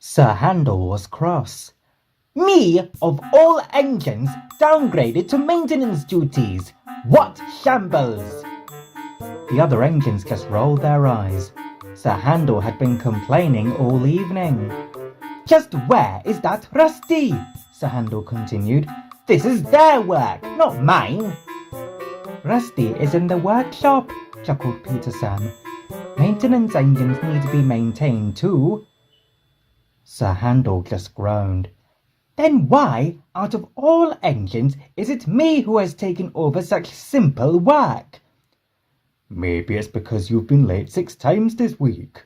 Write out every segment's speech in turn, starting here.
Sir Handel was cross. Me, of all engines, downgraded to maintenance duties. What shambles! The other engines just rolled their eyes. Sir Handel had been complaining all evening. Just where is that Rusty? Sir Handel continued. This is their work, not mine. Rusty is in the workshop, chuckled Peter Sam. Maintenance engines need to be maintained too. Sir Handel just groaned. Then why, out of all engines, is it me who has taken over such simple work? Maybe it's because you've been late 6 times this week,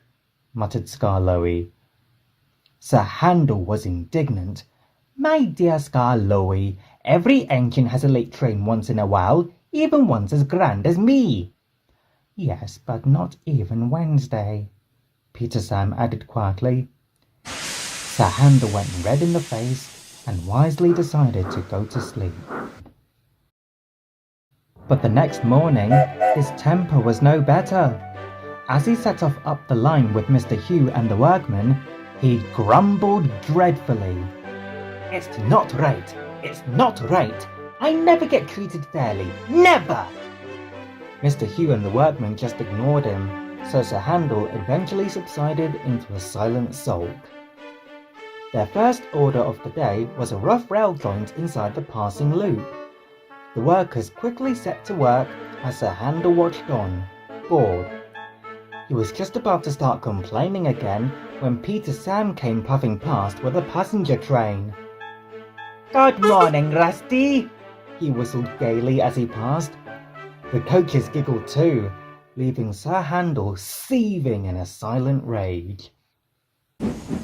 muttered Skarloey. Sir Handel was indignant. My dear Skarloey, every engine has a late train once in a while, even ones as grand as me. Yes, but not even Wednesday, Peter Sam added quietly. Sir Handel went red in the face and wisely decided to go to sleep. But the next morning, his temper was no better. As he set off up the line with Mr. Hugh and the workmen, he grumbled dreadfully. It's not right. It's not right. I never get treated fairly. Never! Mr. Hugh and the workmen just ignored him, so Sir Handel eventually subsided into a silent sulk. Their first order of the day was a rough rail joint inside the passing loop. The workers quickly set to work as Sir Handel watched on, bored. He was just about to start complaining again when Peter Sam came puffing past with a passenger train. Good morning, Rusty, he whistled gaily as he passed. The coaches giggled too, leaving Sir Handel seething in a silent rage.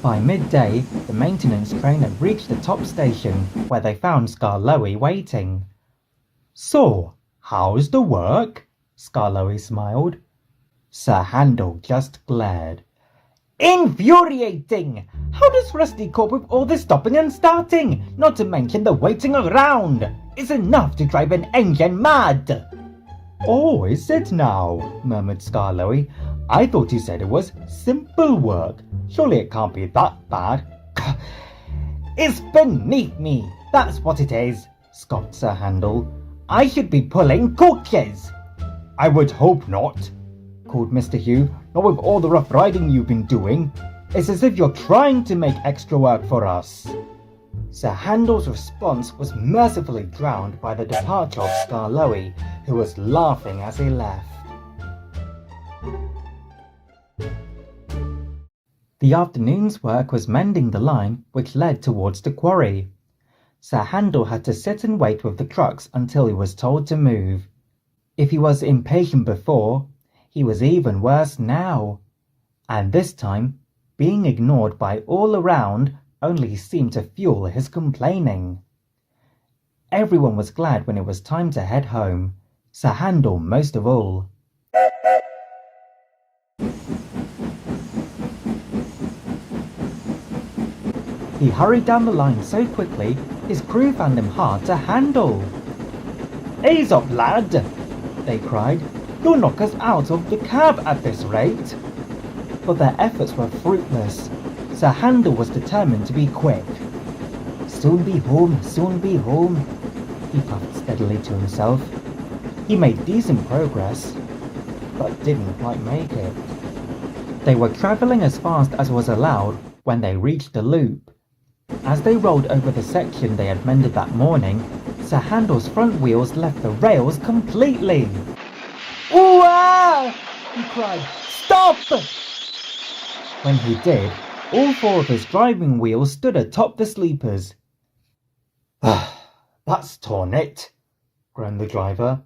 By midday, the maintenance train had reached the top station, where they found Skarloey waiting. So, how's the work? Skarloey smiled. Sir Handel just glared. Infuriating! How does Rusty cope with all this stopping and starting? Not to mention the waiting around. It's enough to drive an engine mad. Oh, is it now? Murmured Skarloey. I thought you said it was simple work. Surely it can't be that bad. It's beneath me, that's what it is, scoffed Sir Handel. I should be pulling coaches. I would hope not, called Mr. Hugh. Not with all the rough riding you've been doing. It's as if you're trying to make extra work for us. Sir Handel's response was mercifully drowned by the departure of Skarloey, who was laughing as he left. The afternoon's work was mending the line which led towards the quarry. Sir Handel had to sit and wait with the trucks until he was told to move. If he was impatient before, he was even worse now. And this time, being ignored by all around only seemed to fuel his complaining. Everyone was glad when it was time to head home, Sir Handel most of all. He hurried down the line so quickly, his crew found him hard to handle. Ease up, lad, they cried. You'll knock us out of the cab at this rate. But their efforts were fruitless. Sir Handel was determined to be quick. Soon be home, he puffed steadily to himself. He made decent progress, but didn't quite make it. They were travelling as fast as was allowed when they reached the loop. As they rolled over the section they had mended that morning, Sir Handel's front wheels left the rails completely. Ooh-ah! He cried, stop! When he did, all 4 of his driving wheels stood atop the sleepers. That's torn it, groaned the driver.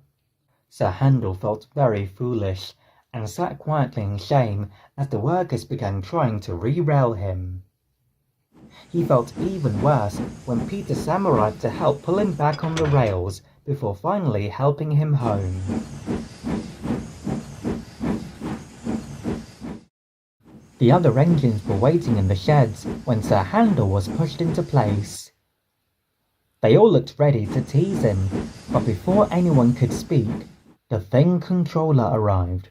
Sir Handel felt very foolish and sat quietly in shame as the workers began trying to re-rail him. He felt even worse when Peter Sam arrived to help pull him back on the rails before finally helping him home. The other engines were waiting in the sheds when Sir Handel was pushed into place. They all looked ready to tease him, but before anyone could speak, the Thing Controller arrived.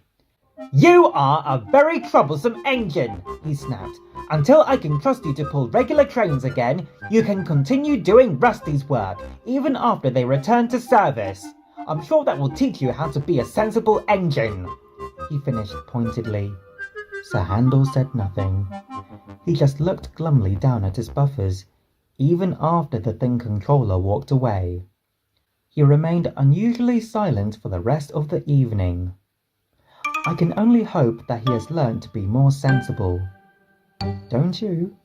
You are a very troublesome engine, he snapped. Until I can trust you to pull regular trains again, you can continue doing Rusty's work, even after they return to service. I'm sure that will teach you how to be a sensible engine," he finished pointedly. Sir Handel said nothing. He just looked glumly down at his buffers, even after the Thing Controller walked away. He remained unusually silent for the rest of the evening. I can only hope that he has learned to be more sensible. Don't you?